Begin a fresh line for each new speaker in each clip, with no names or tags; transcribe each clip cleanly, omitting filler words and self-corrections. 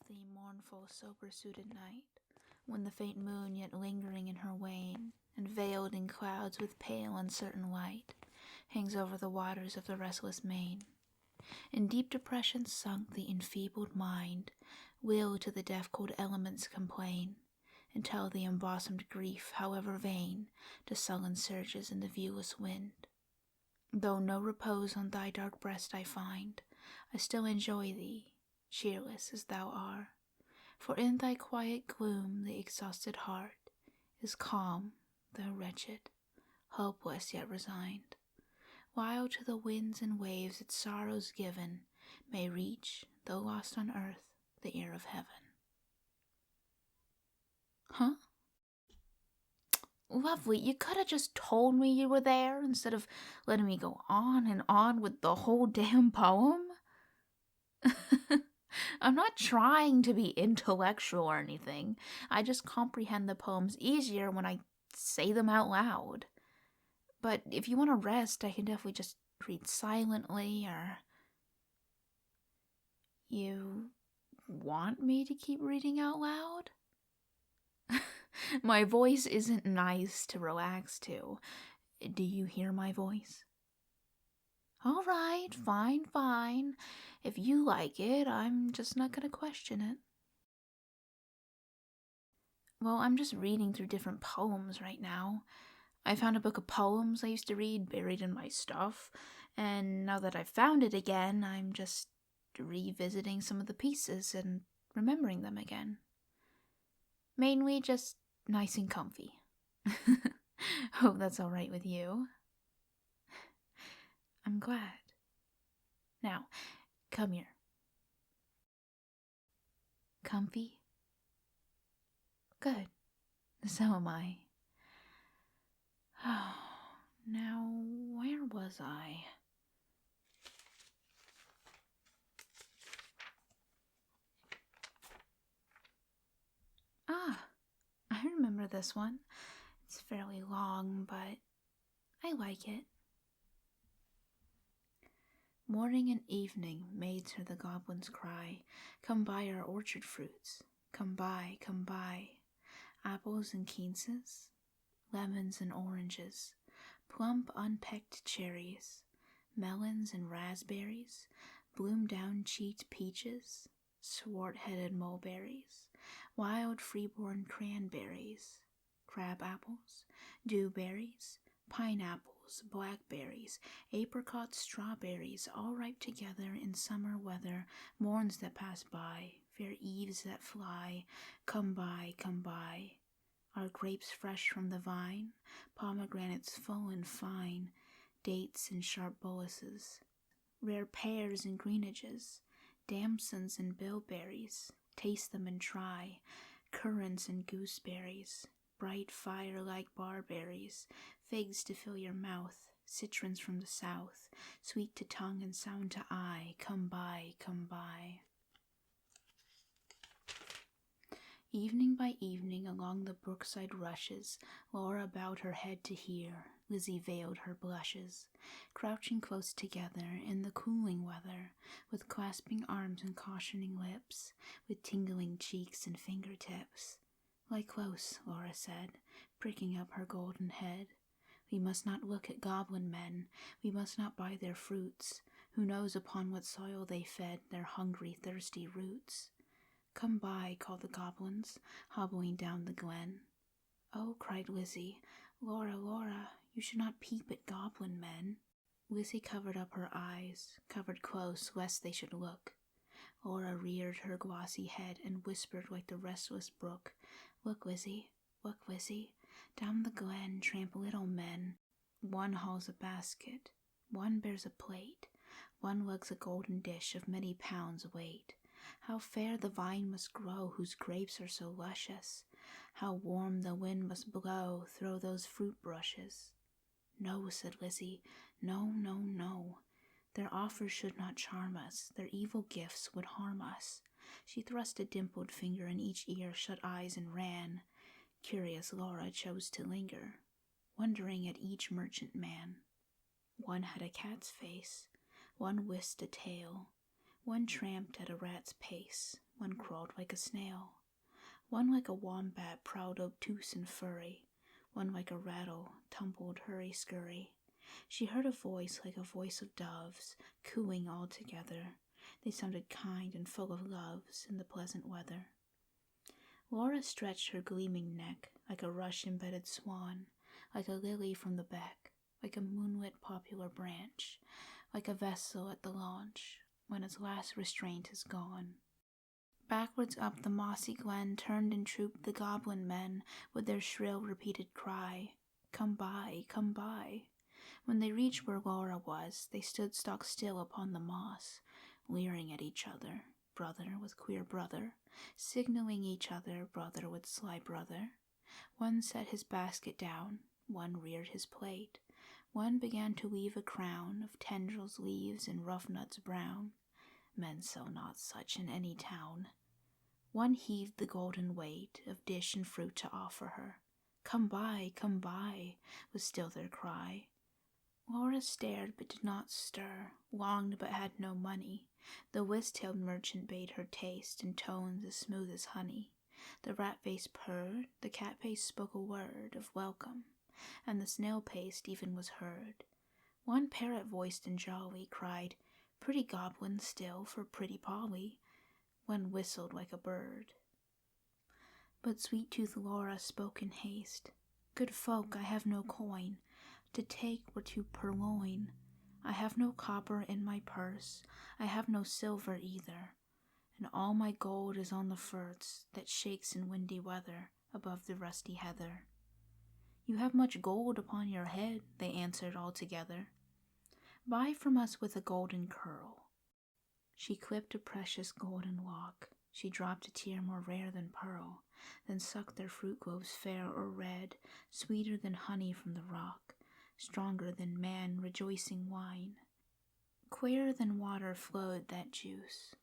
Of the mournful, sober-suited night, when the faint moon yet lingering in her wane, and veiled in clouds with pale, uncertain light, hangs over the waters of the restless main. In deep depression sunk, the enfeebled mind will to the deaf-cold elements complain, and tell the embosomed grief, however vain, to sullen surges in the viewless wind. Though no repose on thy dark breast I find, I still enjoy thee, cheerless as thou art, for in thy quiet gloom the exhausted heart is calm, though wretched, hopeless yet resigned, while to the winds and waves its sorrows given may reach, though lost on earth, the ear of heaven. Huh? Lovely, you could have just told me you were there instead of letting me go on and on with the whole damn poem. I'm not trying to be intellectual or anything. I just comprehend the poems easier when I say them out loud. But if you want to rest, I can definitely just read silently, or... You want me to keep reading out loud? My voice isn't nice to relax to. Do you hear my voice? All right, fine. If you like it, I'm just not going to question it. Well, I'm just reading through different poems right now. I found a book of poems I used to read buried in my stuff, and now that I've found it again, I'm just revisiting some of the pieces and remembering them again. Mainly just nice and comfy. Hope that's all right with you. I'm glad. Now, come here. Comfy? Good. So am I. Oh, now, where was I? I remember this one. It's fairly long, but I like it. Morning and evening, maids hear the goblins cry, "Come buy our orchard fruits, come buy, come buy. Apples and quinces, lemons and oranges, plump unpecked cherries, melons and raspberries, bloom-down-cheeked peaches, swart-headed mulberries, wild freeborn cranberries, crab-apples, dewberries, pineapples, blackberries, apricots, strawberries, all ripe together in summer weather, morns that pass by, fair eves that fly, come buy, come buy. Are grapes fresh from the vine, pomegranates full and fine, dates and sharp boluses, rare pears and greenages, damsons and bilberries, taste them and try, currants and gooseberries, bright fire-like barberries, figs to fill your mouth, citrons from the south, sweet to tongue and sound to eye, come buy, come buy. Evening by evening along the brookside rushes, Laura bowed her head to hear, Lizzie veiled her blushes, crouching close together in the cooling weather, with clasping arms and cautioning lips, with tingling cheeks and fingertips. Lie close, Laura said, pricking up her golden head. We must not look at goblin men, we must not buy their fruits. Who knows upon what soil they fed their hungry, thirsty roots? Come buy, called the goblins, hobbling down the glen. Oh, cried Lizzie, Laura, Laura, you should not peep at goblin men. Lizzie covered up her eyes, covered close lest they should look. Laura reared her glossy head and whispered like the restless brook, look, Lizzie, down the glen tramp little men. One hauls a basket, one bears a plate, one lugs a golden dish of many pounds weight. How fair the vine must grow whose grapes are so luscious! How warm the wind must blow through those fruit brushes! No, said Lizzie, no. Their offers should not charm us, their evil gifts would harm us. She thrust a dimpled finger in each ear, shut eyes, and ran. Curious Laura chose to linger, wondering at each merchant man. One had a cat's face, one whisked a tail, one tramped at a rat's pace, one crawled like a snail, one like a wombat prowled obtuse and furry, one like a rattle tumbled hurry-scurry. She heard a voice like a voice of doves, cooing all together. They sounded kind and full of loves in the pleasant weather. Laura stretched her gleaming neck like a rush-embedded swan, like a lily from the beck, like a moonlit popular branch, like a vessel at the launch, when its last restraint is gone. Backwards up the mossy glen turned and trooped the goblin men with their shrill repeated cry, "Come by, come by." When they reached where Laura was, they stood stock still upon the moss, leering at each other, brother with queer brother, signaling each other, brother with sly brother. One set his basket down, one reared his plate, one began to weave a crown of tendrils, leaves, and rough nuts brown. Men sell not such in any town. One heaved the golden weight of dish and fruit to offer her. Come by, was still their cry. Laura stared but did not stir, longed but had no money. The whist-tailed merchant bade her taste in tones as smooth as honey. The rat-face purred, the cat-face spoke a word of welcome, and the snail-paced even was heard. One parrot-voiced and jolly cried, "Pretty goblin still for pretty Polly." One whistled like a bird. But sweet-toothed Laura spoke in haste. "Good folk, I have no coin to take or to purloin. I have no copper in my purse, I have no silver either, and all my gold is on the firth that shakes in windy weather above the rusty heather." "You have much gold upon your head," they answered all together. "Buy from us with a golden curl." She clipped a precious golden lock, she dropped a tear more rare than pearl, then sucked their fruit globes fair or red, sweeter than honey from the rock, stronger than man rejoicing wine. Clearer than water flowed that juice.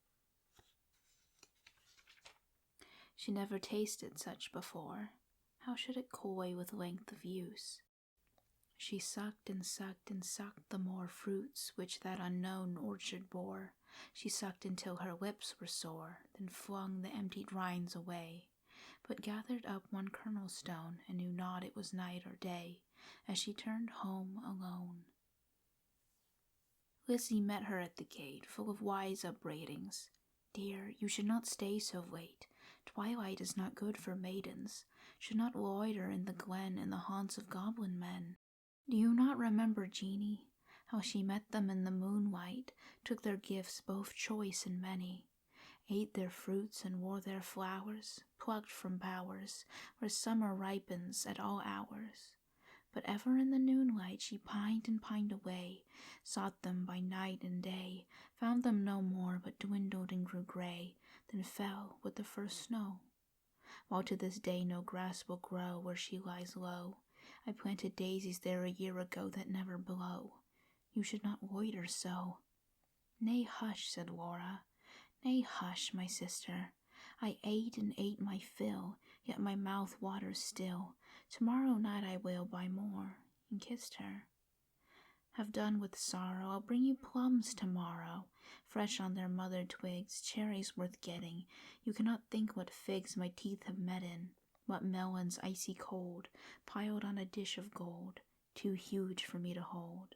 She never tasted such before. How should it coy with length of use? She sucked and sucked and sucked the more fruits which that unknown orchard bore. She sucked until her lips were sore, then flung the emptied rinds away, but gathered up one kernel stone and knew not it was night or day, as she turned home alone. Lizzie met her at the gate, full of wise upbraidings. "Dear, you should not stay so late. Twilight is not good for maidens. Should not loiter in the glen in the haunts of goblin men. Do you not remember Jeanie, how she met them in the moonlight, took their gifts both choice and many, ate their fruits and wore their flowers, plucked from bowers where summer ripens at all hours? But ever in the noonlight she pined and pined away, sought them by night and day, found them no more, but dwindled and grew gray, then fell with the first snow. While to this day no grass will grow where she lies low, I planted daisies there a year ago that never blow. You should not loiter so." "Nay, hush," said Laura. "Nay, hush, my sister. I ate and ate my fill, yet my mouth waters still. Tomorrow night I will buy more," and kissed her. "Have done with sorrow, I'll bring you plums tomorrow, fresh on their mother twigs, cherries worth getting. You cannot think what figs my teeth have met in, what melons icy cold, piled on a dish of gold, too huge for me to hold.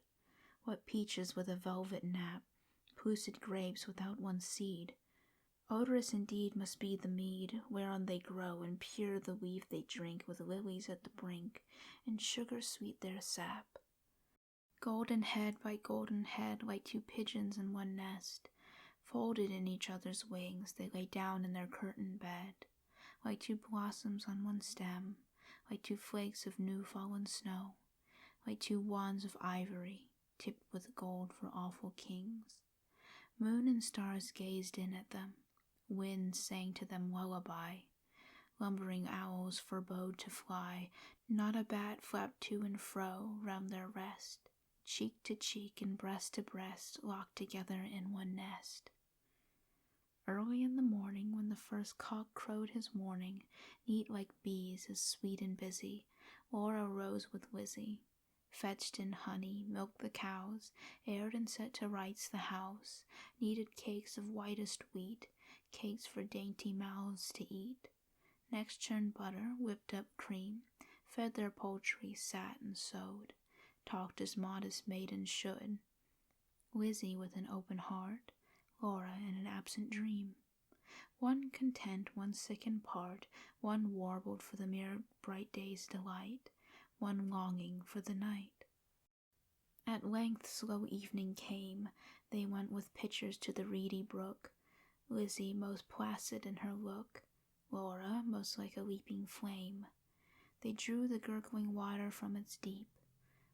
What peaches with a velvet nap, pellucid grapes without one seed. Odorous indeed must be the mead whereon they grow, and pure the weave they drink with lilies at the brink, and sugar sweet their sap. Golden head by golden head, like two pigeons in one nest, folded in each other's wings, they lay down in their curtained bed, like two blossoms on one stem, like two flakes of new-fallen snow, like two wands of ivory, tipped with gold for awful kings. Moon and stars gazed in at them, wind sang to them lullaby, lumbering owls forebode to fly, not a bat flapped to and fro round their rest, cheek to cheek and breast to breast, locked together in one nest. Early in the morning, when the first cock crowed his warning, neat like bees, as sweet and busy, Laura rose with Lizzie, fetched in honey, milked the cows, aired and set to rights the house, kneaded cakes of whitest wheat, cakes for dainty mouths to eat. Next churned butter, whipped up cream, fed their poultry, sat and sewed, talked as modest maidens should. Lizzie with an open heart, Laura in an absent dream. One content, one sick in part, one warbled for the mere bright day's delight, one longing for the night. At length slow evening came, they went with pitchers to the reedy brook, Lizzie most placid in her look, Laura most like a leaping flame. They drew the gurgling water from its deep,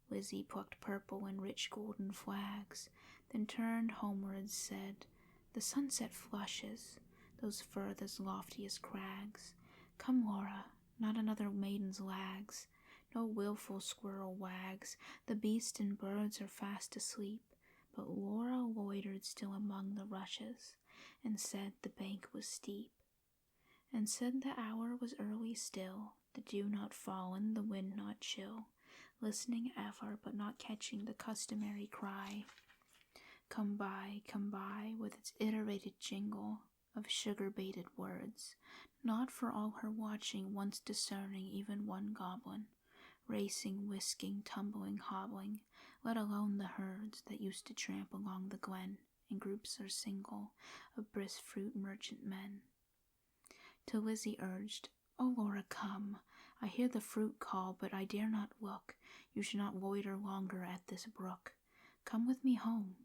Lizzie plucked purple and rich golden flags, then turned homewards, said, "The sunset flushes those furthest loftiest crags. Come, Laura, not another maiden's lags, no wilful squirrel wags, the beasts and birds are fast asleep." But Laura loitered still among the rushes, and said the bank was steep, and said the hour was early still, the dew not fallen, the wind not chill, listening ever, but not catching the customary cry, come by, with its iterated jingle of sugar-baited words, not for all her watching once discerning even one goblin, racing, whisking, tumbling, hobbling, let alone the herds that used to tramp along the glen, in groups or single, of brisk fruit merchant men. Till Lizzie urged, "O Laura, come, I hear the fruit call, but I dare not look, you should not loiter longer at this brook. Come with me home."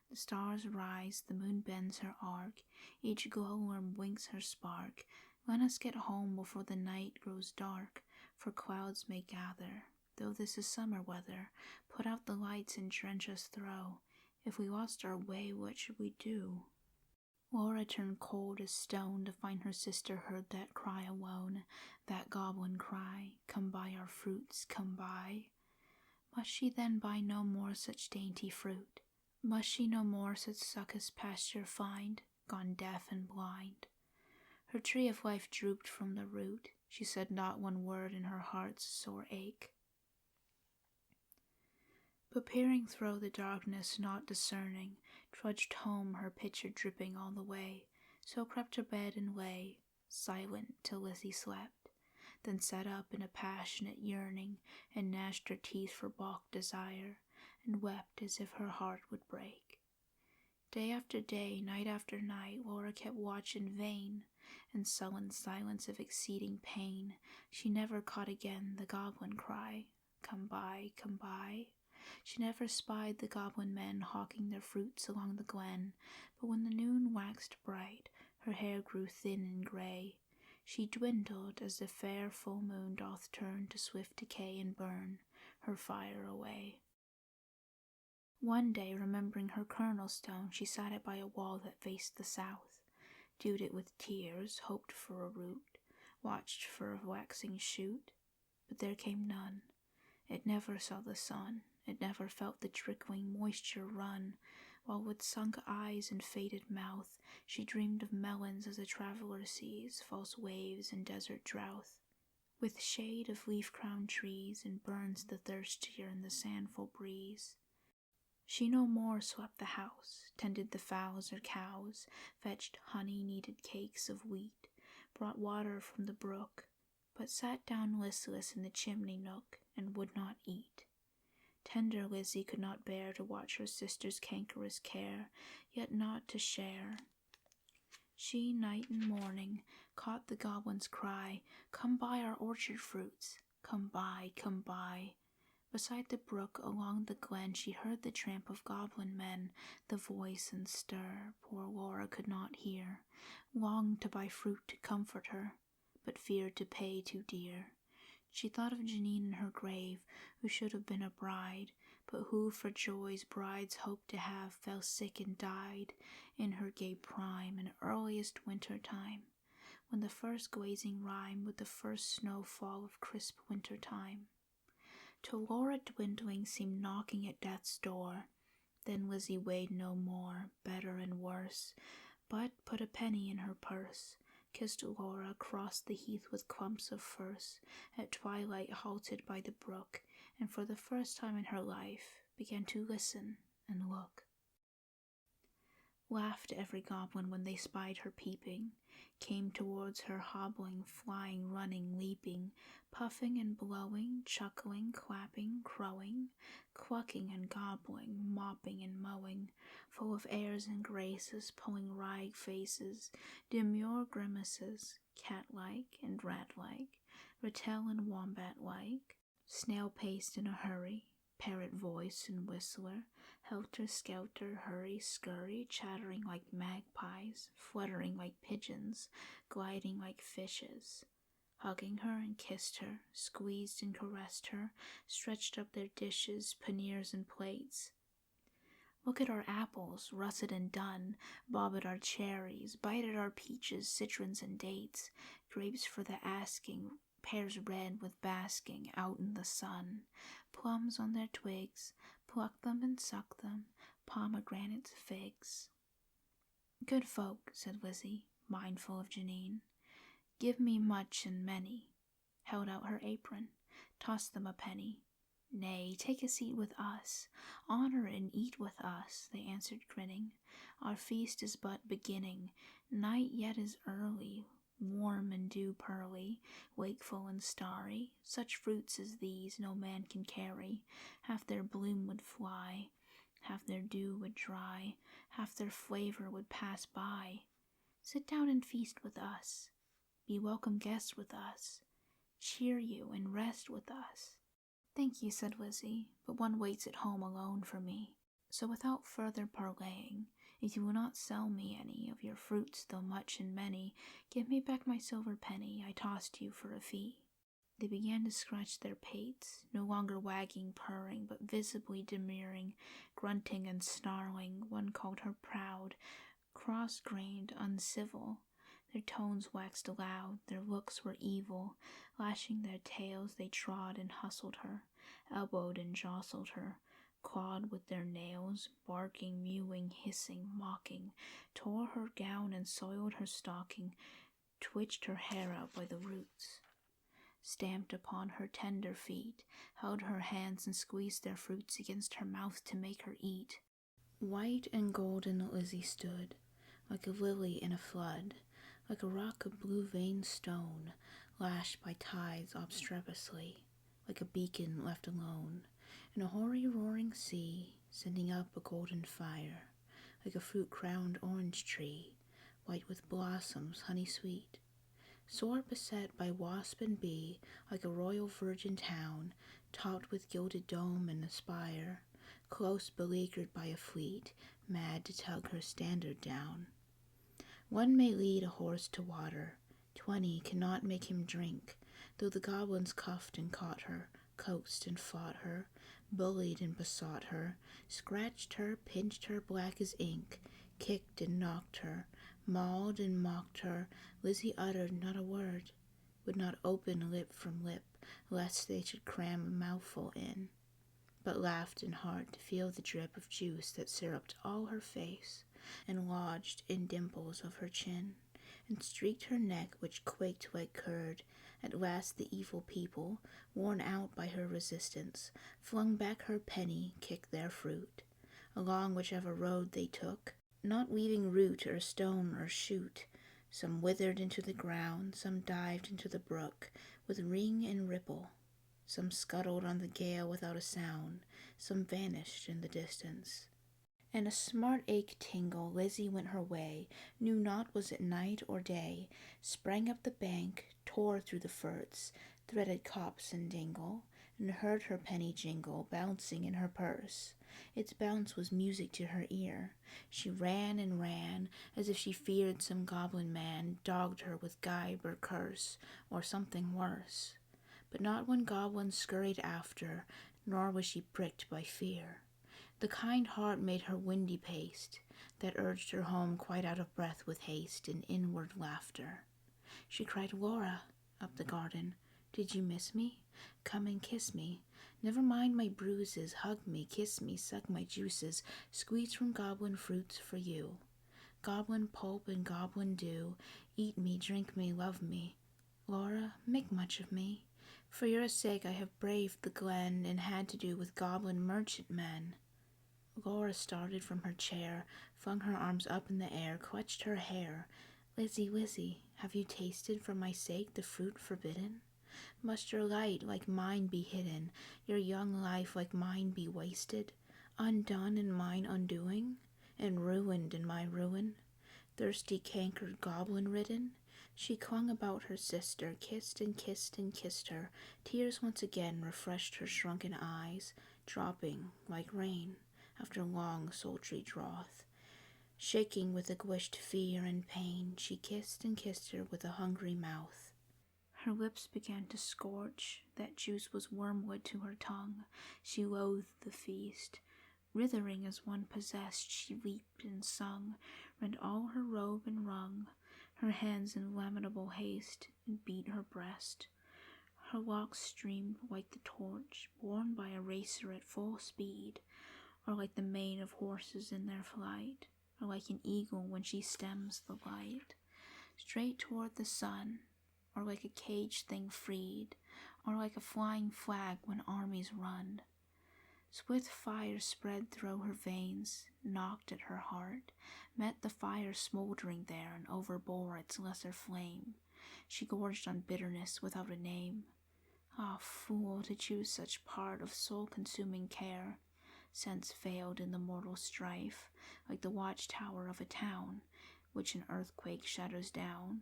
The stars rise, the moon bends her arc, each glowworm winks her spark. Let us get home before the night grows dark, for clouds may gather. Though this is summer weather, put out the lights and drench us through. If we lost our way, what should we do? Laura turned cold as stone to find her sister heard that cry alone, that goblin cry, "Come buy our fruits, come buy." Must she then buy no more such dainty fruit? Must she no more such succous pasture find, gone deaf and blind? Her tree of life drooped from the root, she said not one word in her heart's sore ache. But peering through the darkness, not discerning, trudged home, her pitcher dripping all the way, so crept to bed and lay, silent till Lizzie slept, then sat up in a passionate yearning, and gnashed her teeth for balked desire, and wept as if her heart would break. Day after day, night after night, Laura kept watch in vain, in sullen silence of exceeding pain. She never caught again the goblin cry, "Come buy, come buy." She never spied the goblin men hawking their fruits along the glen, but when the noon waxed bright, her hair grew thin and grey. She dwindled as the fair full moon doth turn to swift decay and burn her fire away. One day, remembering her kernel stone, she sat it by a wall that faced the south, dewed it with tears, hoped for a root, watched for a waxing shoot, but there came none. It never saw the sun, it never felt the trickling moisture run, while with sunk eyes and faded mouth she dreamed of melons as a traveler sees false waves in desert drouth, with shade of leaf-crowned trees, and burns the thirstier in the sandful breeze. She no more swept the house, tended the fowls or cows, fetched honey-kneaded cakes of wheat, brought water from the brook, but sat down listless in the chimney nook, and would not eat. Tender Lizzie could not bear to watch her sister's cankerous care, yet not to share. She, night and morning, caught the goblin's cry, "Come buy our orchard fruits, come buy, come buy." Beside the brook, along the glen, she heard the tramp of goblin men, the voice and stir poor Laura could not hear, longed to buy fruit to comfort her, but feared to pay too dear. She thought of Janine in her grave, who should have been a bride, but who for joys brides hoped to have fell sick and died in her gay prime in earliest winter time, when the first glazing rhymed with the first snowfall of crisp winter time. Till Laura dwindling seemed knocking at death's door, then Lizzie weighed no more, better and worse, but put a penny in her purse, kissed Laura, crossed the heath with clumps of furze, at twilight halted by the brook, and for the first time in her life began to listen and look. Laughed every goblin when they spied her peeping, came towards her hobbling, flying, running, leaping, puffing and blowing, chuckling, clapping, crowing, clucking and gobbling, mopping and mowing, full of airs and graces, pulling wry faces, demure grimaces, cat-like and rat-like, rattle and wombat-like, snail-paced in a hurry, parrot voice and whistler, helter-skelter, hurry-scurry, chattering like magpies, fluttering like pigeons, gliding like fishes. Hugging her and kissed her, squeezed and caressed her, stretched up their dishes, panniers and plates. Look at our apples, russet and dun, bob at our cherries, bite at our peaches, citrons and dates, grapes for the asking, pears red with basking out in the sun, plums on their twigs, pluck them and suck them, pomegranates, figs. Good folk, said Lizzie, mindful of Janine, give me much and many, held out her apron, tossed them a penny. Nay, take a seat with us, honor and eat with us, they answered grinning. Our feast is but beginning, night yet is early, warm and dew-pearly, wakeful and starry. Such fruits as these no man can carry, half their bloom would fly, half their dew would dry, half their flavor would pass by. Sit down and feast with us, be welcome guests with us, cheer you and rest with us. Thank you, said Lizzie, but one waits at home alone for me. So without further parleying, if you will not sell me any of your fruits, though much and many, give me back my silver penny I tossed you for a fee. They began to scratch their pates, no longer wagging, purring, but visibly demurring, grunting and snarling. One called her proud, cross-grained, uncivil. Their tones waxed loud, their looks were evil. Lashing their tails, they trod and hustled her, elbowed and jostled her, clawed with their nails, barking, mewing, hissing, mocking, tore her gown and soiled her stocking, twitched her hair out by the roots, stamped upon her tender feet, held her hands and squeezed their fruits against her mouth to make her eat. White and golden Lizzie stood, like a lily in a flood, like a rock of blue-veined stone, lashed by tides obstreperously, like a beacon left alone, in a hoary roaring sea, sending up a golden fire, like a fruit-crowned orange tree, white with blossoms honey-sweet, sore beset by wasp and bee, like a royal virgin town, topped with gilded dome and spire, close beleaguered by a fleet, mad to tug her standard down. One may lead a horse to water, 20 cannot make him drink, though the goblins cuffed and caught her, coaxed and fought her, bullied and besought her, scratched her, pinched her black as ink, kicked and knocked her, mauled and mocked her. Lizzie uttered not a word, would not open lip from lip, lest they should cram a mouthful in, but laughed in heart to feel the drip of juice that syruped all her face, and lodged in dimples of her chin, and streaked her neck, which quaked like curd. At last the evil people, worn out by her resistance, flung back her penny, kicked their fruit, along whichever road they took, not leaving root or stone or shoot. Some withered into the ground, some dived into the brook, with ring and ripple. Some scuttled on the gale without a sound, some vanished in the distance. And a smart ache tingle, Lizzie went her way, knew not was it night or day, sprang up the bank, tore through the ferts, threaded copse and dingle, and heard her penny jingle, bouncing in her purse. Its bounce was music to her ear. She ran and ran, as if she feared some goblin man dogged her with gibe or curse, or something worse. But not one goblin scurried after, nor was she pricked by fear. The kind heart made her windy paced, that urged her home quite out of breath with haste and inward laughter. She cried, "Laura," up the garden, "did you miss me? Come and kiss me. Never mind my bruises, hug me, kiss me, suck my juices, squeeze from goblin fruits for you. Goblin pulp and goblin dew, eat me, drink me, love me. Laura, make much of me. For your sake I have braved the glen and had to do with goblin merchantmen." Laura started from her chair, flung her arms up in the air, clutched her hair. Lizzie, Lizzie, have you tasted for my sake the fruit forbidden? Must your light like mine be hidden, your young life like mine be wasted, undone in mine undoing, and ruined in my ruin? Thirsty, cankered, goblin-ridden, she clung about her sister, kissed and kissed and kissed her. Tears once again refreshed her shrunken eyes, dropping like rain after long sultry drouth. Shaking with aguished fear and pain, she kissed and kissed her with a hungry mouth. Her lips began to scorch, that juice was wormwood to her tongue. She loathed the feast. Writhing as one possessed, she leaped and sung, rent all her robe and wrung her hands in lamentable haste, and beat her breast. Her locks streamed like the torch borne by a racer at full speed, or like the mane of horses in their flight, or like an eagle when she stems the light, straight toward the sun, or like a caged thing freed, or like a flying flag when armies run. Swift fire spread through her veins, knocked at her heart, met the fire smoldering there and overbore its lesser flame. She gorged on bitterness without a name. Ah, fool, to choose such part of soul-consuming care. Sense failed in the mortal strife, like the watchtower of a town, which an earthquake shatters down.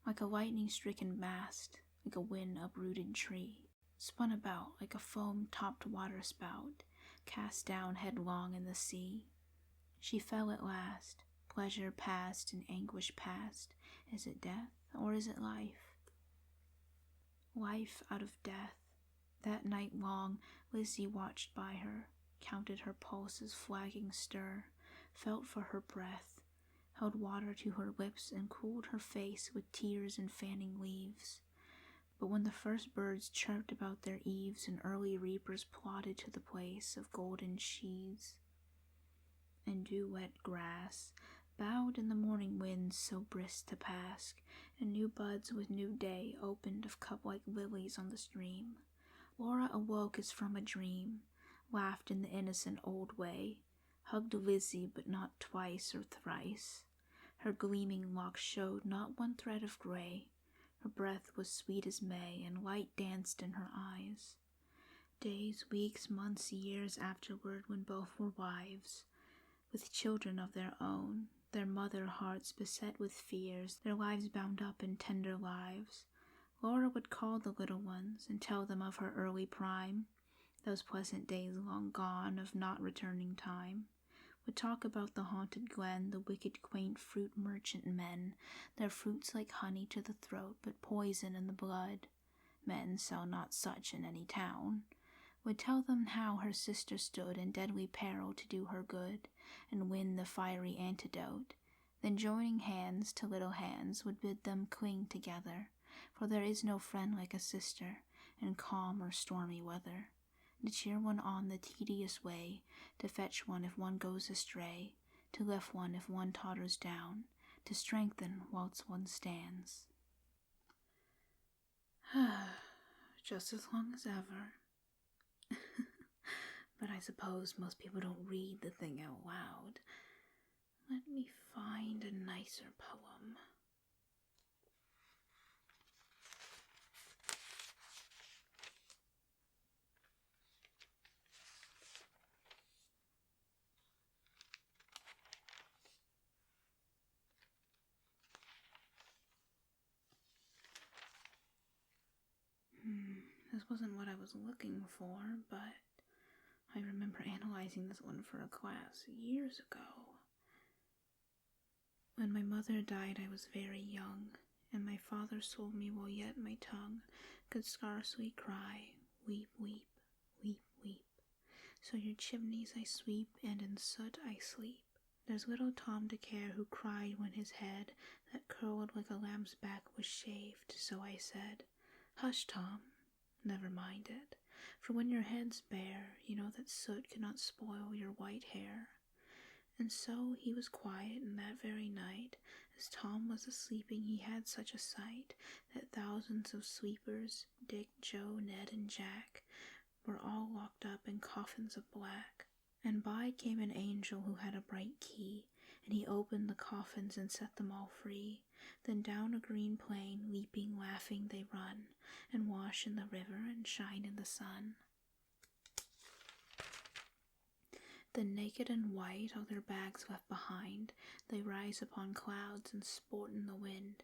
Like a lightning-stricken mast, like a wind-uprooted tree, spun about like a foam-topped waterspout, cast down headlong in the sea. She fell at last, pleasure past and anguish past. Is it death, or is it life? Life out of death. That night long, Lizzie watched by her, counted her pulse's flagging stir, felt for her breath, held water to her lips and cooled her face with tears and fanning leaves. But when the first birds chirped about their eaves and early reapers plodded to the place of golden sheaves and dew-wet grass, bowed in the morning winds so brisk to pass, and new buds with new day opened of cup-like lilies on the stream, Laura awoke as from a dream, laughed in the innocent old way, hugged Lizzie but not twice or thrice. Her gleaming locks showed not one thread of gray. Her breath was sweet as May, and light danced in her eyes. Days, weeks, months, years afterward, when both were wives, with children of their own, their mother hearts beset with fears, their lives bound up in tender lives, Laura would call the little ones and tell them of her early prime, those pleasant days long gone of not returning time. Would talk about the haunted glen, the wicked quaint fruit merchant men, their fruits like honey to the throat, but poison in the blood. Men sell not such in any town. Would tell them how her sister stood in deadly peril to do her good, and win the fiery antidote. Then joining hands to little hands would bid them cling together, for there is no friend like a sister in calm or stormy weather. To cheer one on the tedious way, to fetch one if one goes astray, to lift one if one totters down, to strengthen whilst one stands. Just as long as ever. But I suppose most people don't read the thing out loud. Let me find a nicer poem. This wasn't what I was looking for, but I remember analyzing this one for a class years ago. When my mother died, I was very young, and my father sold me while yet my tongue could scarcely cry, weep, weep, weep, weep. So your chimneys I sweep, and in soot I sleep. There's little Tom to care who cried when his head, that curled like a lamb's back, was shaved, so I said, Hush, Tom, never mind it, for when your head's bare, you know that soot cannot spoil your white hair. And so he was quiet, and that very night, as Tom was a-sleeping, he had such a sight, that thousands of sweepers, Dick, Joe, Ned, and Jack, were all locked up in coffins of black. And by came an angel who had a bright key, and he opened the coffins and set them all free. Then down a green plain, leaping, laughing, they run, and wash in the river and shine in the sun. Then naked and white, all their bags left behind, they rise upon clouds and sport in the wind.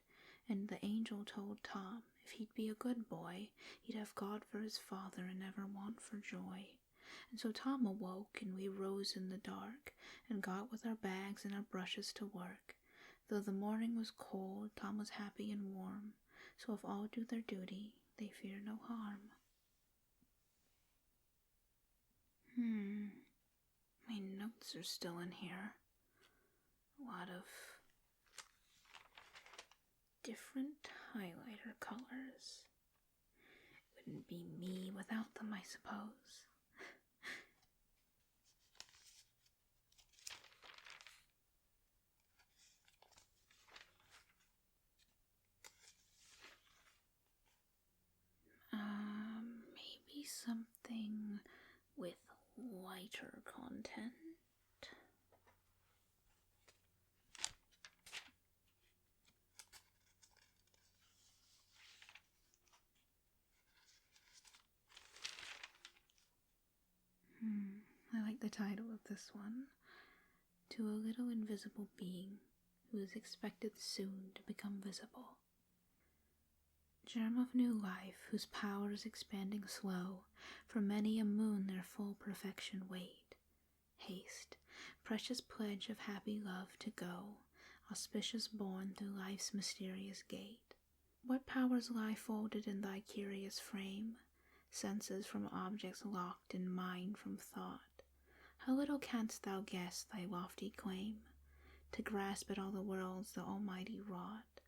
And the angel told Tom, if he'd be a good boy, he'd have God for his father and never want for joy. And so Tom awoke, and we rose in the dark, and got with our bags and our brushes to work. Though the morning was cold, Tom was happy and warm, so if all do their duty, they fear no harm. My notes are still in here. A lot of different highlighter colors. It wouldn't be me without them, I suppose. Maybe something with lighter content. I like the title of this one. To a little invisible being who is expected soon to become visible. Germ of new life, whose power is expanding slow, for many a moon their full perfection wait. Haste, precious pledge of happy love to go, auspicious born through life's mysterious gate. What powers lie folded in thy curious frame? Senses from objects locked, and mind from thought. How little canst thou guess thy lofty claim, to grasp at all the worlds the Almighty wrought,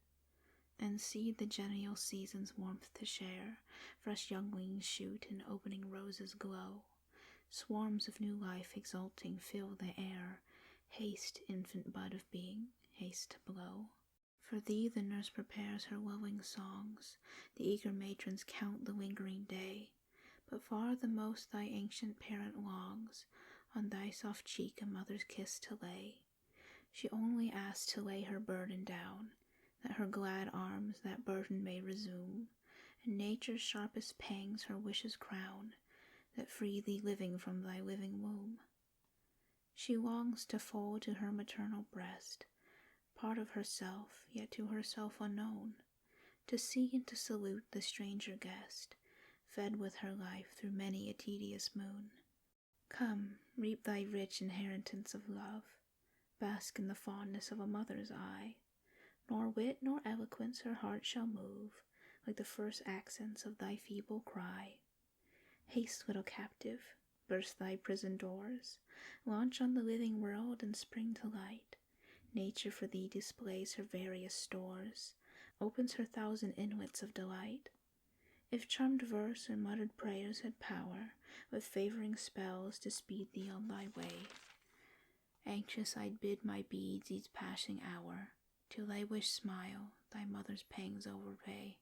and seed the genial season's warmth to share, fresh younglings shoot and opening roses glow, swarms of new life exulting fill the air. Haste, infant bud of being, haste to blow. For thee the nurse prepares her lulling songs, the eager matrons count the lingering day, but far the most thy ancient parent longs, on thy soft cheek a mother's kiss to lay. She only asks to lay her burden down, that her glad arms that burden may resume, and nature's sharpest pangs her wishes crown, that free thee living from thy living womb. She longs to fold to her maternal breast, part of herself, yet to herself unknown, to see and to salute the stranger guest, fed with her life through many a tedious moon. Come, reap thy rich inheritance of love, bask in the fondness of a mother's eye, nor wit nor eloquence her heart shall move, like the first accents of thy feeble cry. Haste, little captive, burst thy prison doors, launch on the living world and spring to light. Nature for thee displays her various stores, opens her thousand inlets of delight. If charmed verse or muttered prayers had power, with favoring spells to speed thee on thy way, anxious I'd bid my beads each passing hour, till thy wish smile, thy mother's pangs overpay.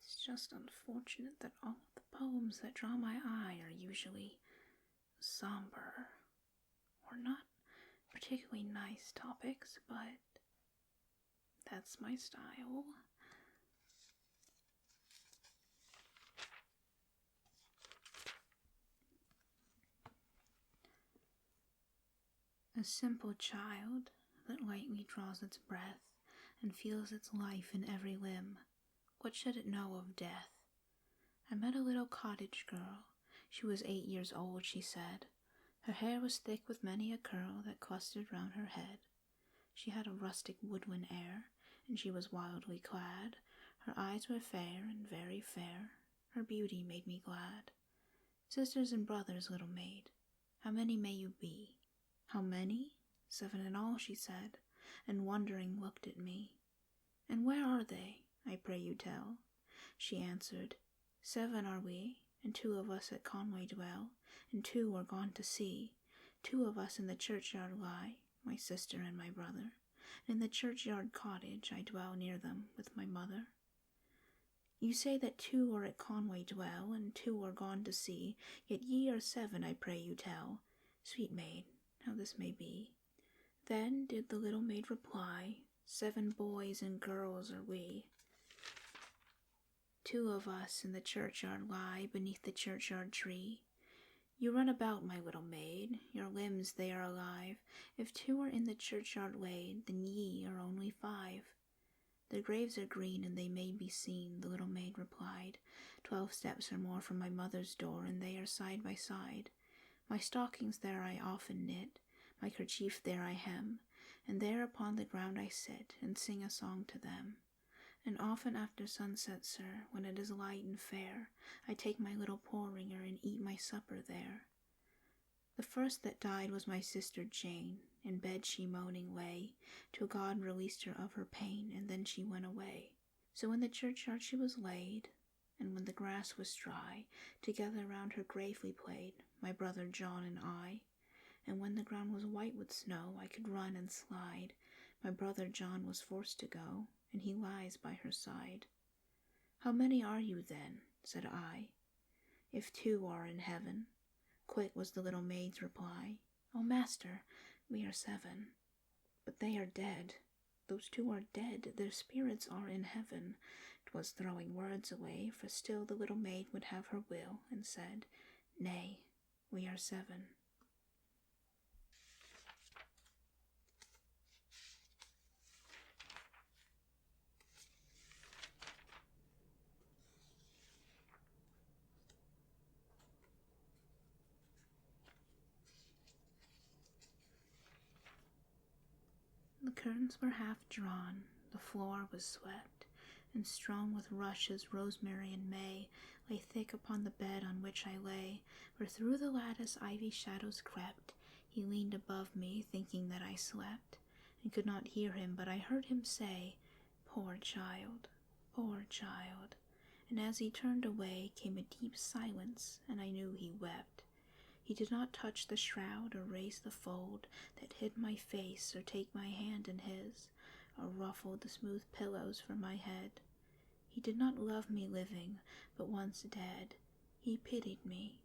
It's just unfortunate that all of the poems that draw my eye are usually somber, or not particularly nice topics, but that's my style. A simple child that lightly draws its breath and feels its life in every limb, what should it know of death? I met a little cottage girl. She was 8 years old, she said. Her hair was thick with many a curl that clustered round her head. She had a rustic woodland air, and she was wildly clad. Her eyes were fair and very fair. Her beauty made me glad. Sisters and brothers, little maid, how many may you be? How many? 7 in all, she said, and wondering looked at me. And where are they, I pray you tell? She answered, 7 are we, and 2 of us at Conway dwell, and 2 are gone to sea. 2 of us in the churchyard lie, my sister and my brother. In the churchyard cottage I dwell near them with my mother. You say that 2 are at Conway dwell, and 2 are gone to sea, yet ye are 7, I pray you tell, sweet maid, how this may be. Then did the little maid reply, 7 boys and girls are we. 2 of us in the churchyard lie beneath the churchyard tree. You run about, my little maid, your limbs they are alive. If 2 are in the churchyard laid, then ye are only 5. The graves are green and they may be seen, the little maid replied. 12 steps or more from my mother's door, and they are side by side. My stockings there I often knit, my kerchief there I hem, and there upon the ground I sit, and sing a song to them. And often after sunset, sir, when it is light and fair, I take my little porringer and eat my supper there. The first that died was my sister Jane. In bed she moaning lay, till God released her of her pain, and then she went away. So in the churchyard she was laid, and when the grass was dry, together round her grave we played, my brother John and I. And when the ground was white with snow, I could run and slide. My brother John was forced to go, and he lies by her side. How many are you then? Said I. If 2 are in heaven. Quick was the little maid's reply. Oh, master, we are 7. But they are dead. Those 2 are dead. Their spirits are in heaven. 'Twas throwing words away, for still the little maid would have her will, and said, Nay, we are 7. The curtains were half drawn, the floor was swept, and strewn with rushes, rosemary, and may lay thick upon the bed on which I lay, for through the lattice ivy shadows crept. He leaned above me, thinking that I slept, and could not hear him, but I heard him say, poor child, and as he turned away came a deep silence, and I knew he wept. He did not touch the shroud or raise the fold that hid my face, or take my hand in his, or ruffle the smooth pillows from my head. He did not love me living, but once dead. He pitied me,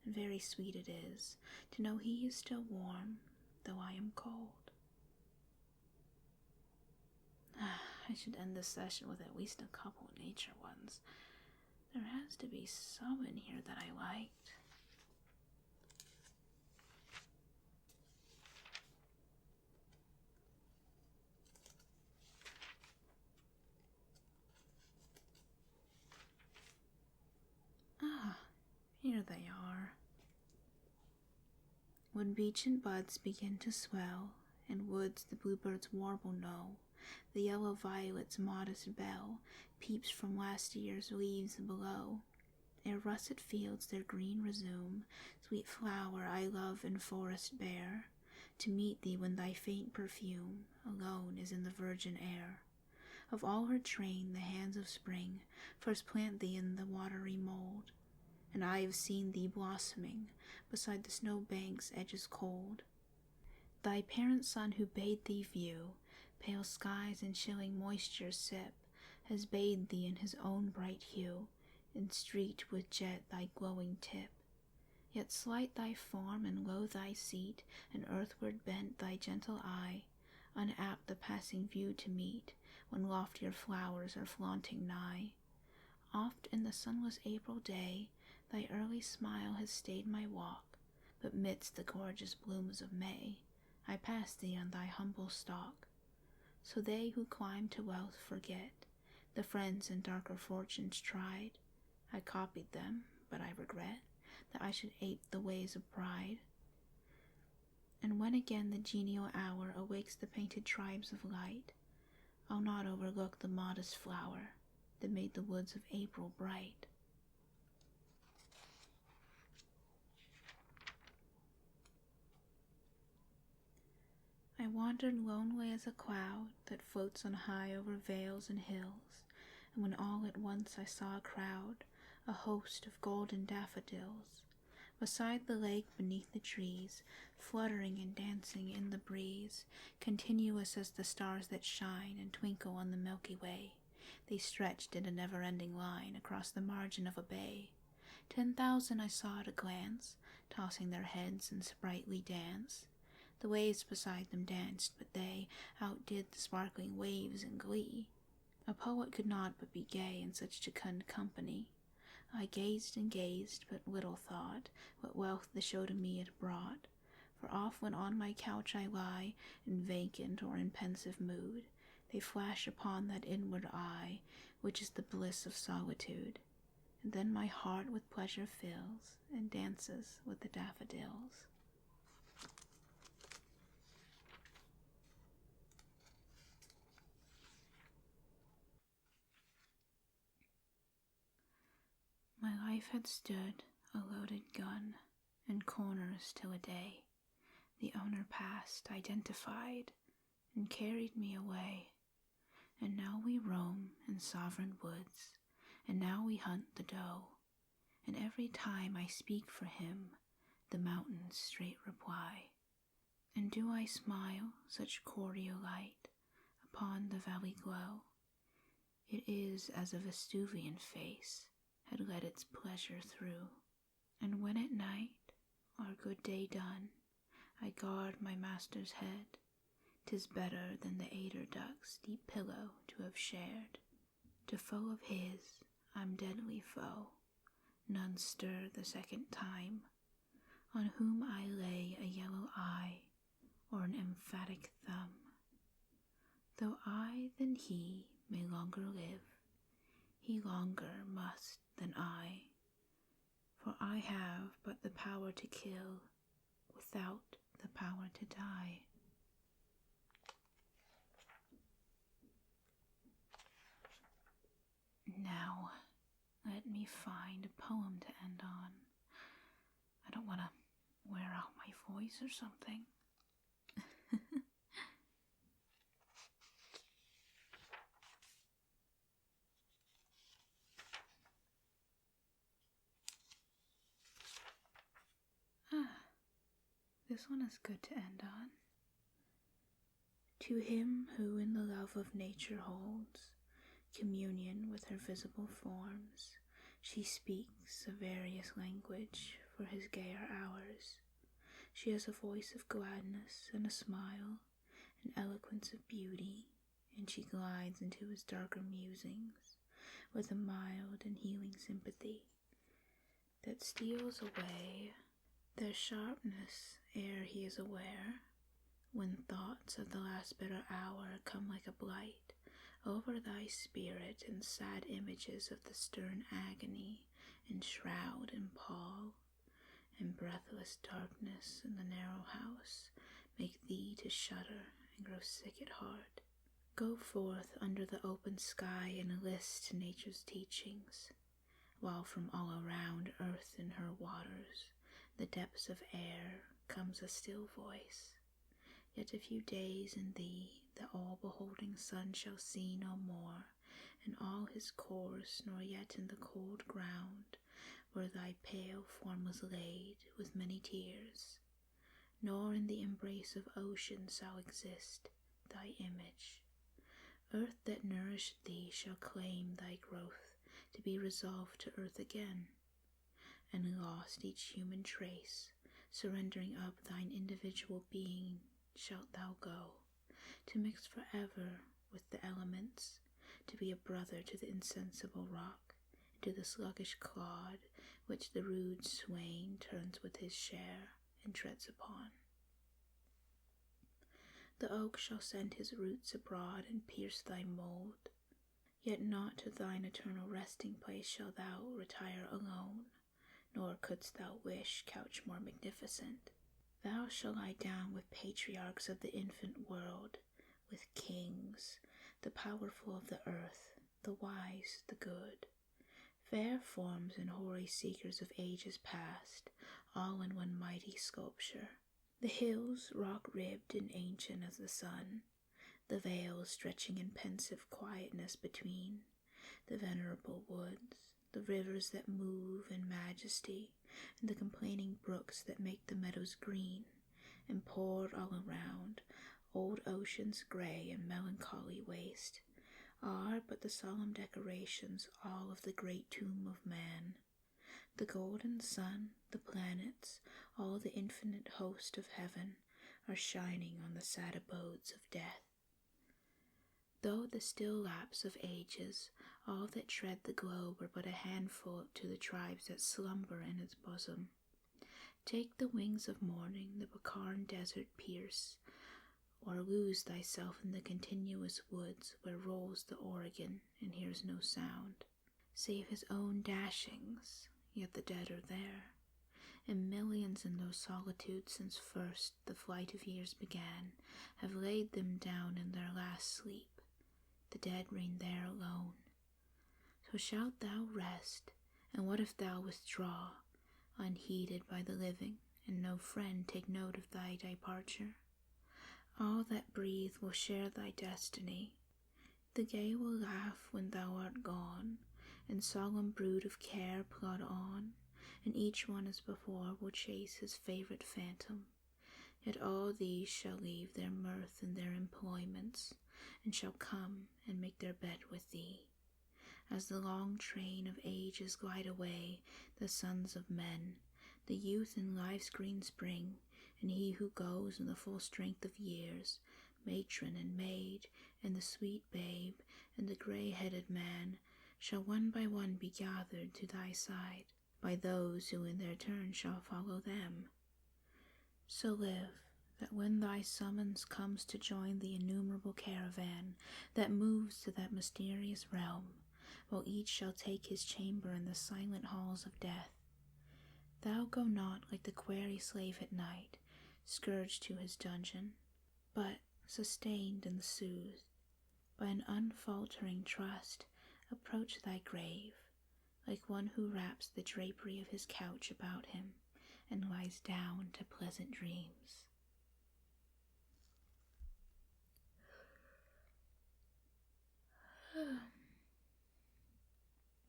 and very sweet it is to know he is still warm, though I am cold. I should end this session with at least a couple nature ones. There has to be some in here that I liked. Here they are. When beech and buds begin to swell, in woods the bluebirds warble low, the yellow violet's modest bell peeps from last year's leaves below. Ere russet fields their green resume, sweet flower I love in forest bare, to meet thee when thy faint perfume alone is in the virgin air. Of all her train the hands of spring first plant thee in the watery mold, and I have seen thee blossoming beside the snow-bank's edges cold. Thy parent sun who bade thee view pale skies and chilling moisture sip, has bathed thee in his own bright hue, and streaked with jet thy glowing tip. Yet slight thy form and low thy seat, and earthward bent thy gentle eye, unapt the passing view to meet, when loftier flowers are flaunting nigh. Oft in the sunless April day thy early smile has stayed my walk, but midst the gorgeous blooms of May I pass thee on thy humble stalk. So they who climb to wealth forget the friends and darker fortunes tried. I copied them, but I regret that I should ape the ways of pride. And when again the genial hour awakes the painted tribes of light, I'll not overlook the modest flower that made the woods of April bright. I wandered lonely as a cloud that floats on high over vales and hills, and when all at once I saw a crowd, a host of golden daffodils, Beside the lake, beneath the trees, fluttering and dancing in the breeze, continuous as the stars that shine and twinkle on the Milky Way, they stretched in a never-ending line across the margin of a bay. 10,000 I saw at a glance, tossing their heads in sprightly dance. The waves beside them danced, but they outdid the sparkling waves in glee. A poet could not but be gay in such jocund company. I gazed and gazed, but little thought what wealth the show to me had brought. For oft when on my couch I lie, in vacant or in pensive mood, they flash upon that inward eye, which is the bliss of solitude. And then my heart with pleasure fills, and dances with the daffodils. My life had stood, a loaded gun, in corners till a day. The owner passed, identified, and carried me away. And now we roam in sovereign woods, and now we hunt the doe. And every time I speak for him, the mountains straight reply. And do I smile such cordial light upon the valley glow? It is as a Vesuvian face had let its pleasure through. And when at night, our good day done, I guard my master's head, 'tis better than the eider duck's deep pillow to have shared. To foe of his, I'm deadly foe, none stir the second time, on whom I lay a yellow eye, or an emphatic thumb. Though I than he may longer live, he longer must than I, for I have but the power to kill, without the power to die. Now, let me find a poem to end on. I don't want to wear out my voice or something. This one is good to end on. To him who in the love of nature holds communion with her visible forms, she speaks a various language for his gayer hours. She has a voice of gladness and a smile, an eloquence of beauty, and she glides into his darker musings with a mild and healing sympathy that steals away their sharpness ere he is aware, when thoughts of the last bitter hour come like a blight over thy spirit, and sad images of the stern agony enshroud and pall, and breathless darkness in the narrow house make thee to shudder and grow sick at heart. Go forth under the open sky and list to nature's teachings, while from all around earth in her waters, the depths of air, comes a still voice. Yet a few days in thee the all-beholding sun shall see no more in all his course, nor yet in the cold ground where thy pale form was laid with many tears, nor in the embrace of ocean shall exist thy image. Earth that nourished thee shall claim thy growth to be resolved to earth again, and lost each human trace, surrendering up thine individual being, shalt thou go, to mix forever with the elements, to be a brother to the insensible rock, and to the sluggish clod which the rude swain turns with his share and treads upon. The oak shall send his roots abroad and pierce thy mold, yet not to thine eternal resting place shalt thou retire alone, nor couldst thou wish couch more magnificent. Thou shalt lie down with patriarchs of the infant world, with kings, the powerful of the earth, the wise, the good, fair forms and hoary seekers of ages past, all in one mighty sculpture. The hills rock-ribbed and ancient as the sun, the vales stretching in pensive quietness between, the venerable woods, the rivers that move in majesty, and the complaining brooks that make the meadows green, and pour all around, old ocean's gray and melancholy waste, are but the solemn decorations all of the great tomb of man. The golden sun, the planets, all the infinite host of heaven, are shining on the sad abodes of death. Though the still lapse of ages, all that tread the globe are but a handful to the tribes that slumber in its bosom. Take the wings of morning, the Bacarn desert pierce, or lose thyself in the continuous woods where rolls the Oregon and hears no sound, save his own dashings, yet the dead are there, and millions in those solitudes since first the flight of years began have laid them down in their last sleep. The dead reign there alone. So shalt thou rest, and what if thou withdraw, unheeded by the living, and no friend take note of thy departure? All that breathe will share thy destiny. The gay will laugh when thou art gone, and solemn brood of care plod on, and each one as before will chase his favorite phantom. Yet all these shall leave their mirth and their employments, and shall come and make their bed with thee. As the long train of ages glide away, the sons of men, the youth in life's green spring, and he who goes in the full strength of years, matron and maid, and the sweet babe, and the gray-headed man, shall one by one be gathered to thy side, by those who in their turn shall follow them. So live, that when thy summons comes to join the innumerable caravan that moves to that mysterious realm, while each shall take his chamber in the silent halls of death, thou go not like the quarry slave at night, scourged to his dungeon, but, sustained and soothed, by an unfaltering trust, approach thy grave, like one who wraps the drapery of his couch about him, and lies down to pleasant dreams.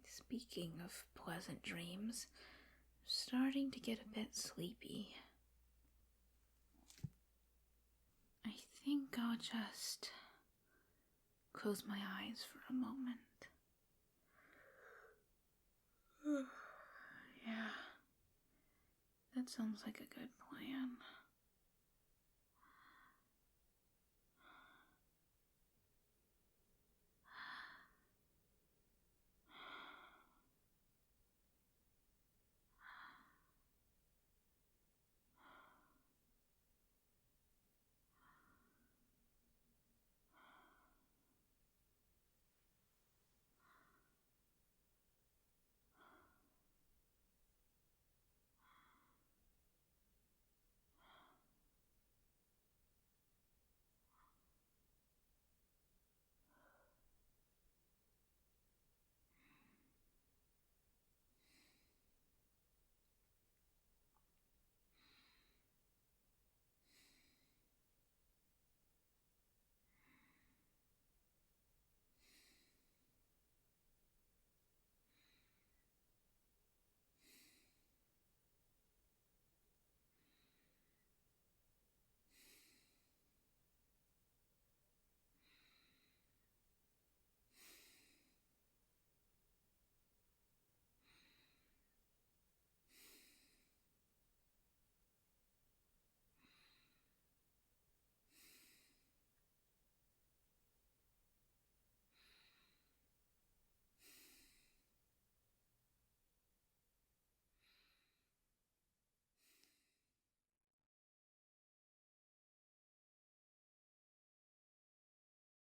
Speaking of pleasant dreams, starting to get a bit sleepy. I think I'll just close my eyes for a moment. Yeah, that sounds like a good plan.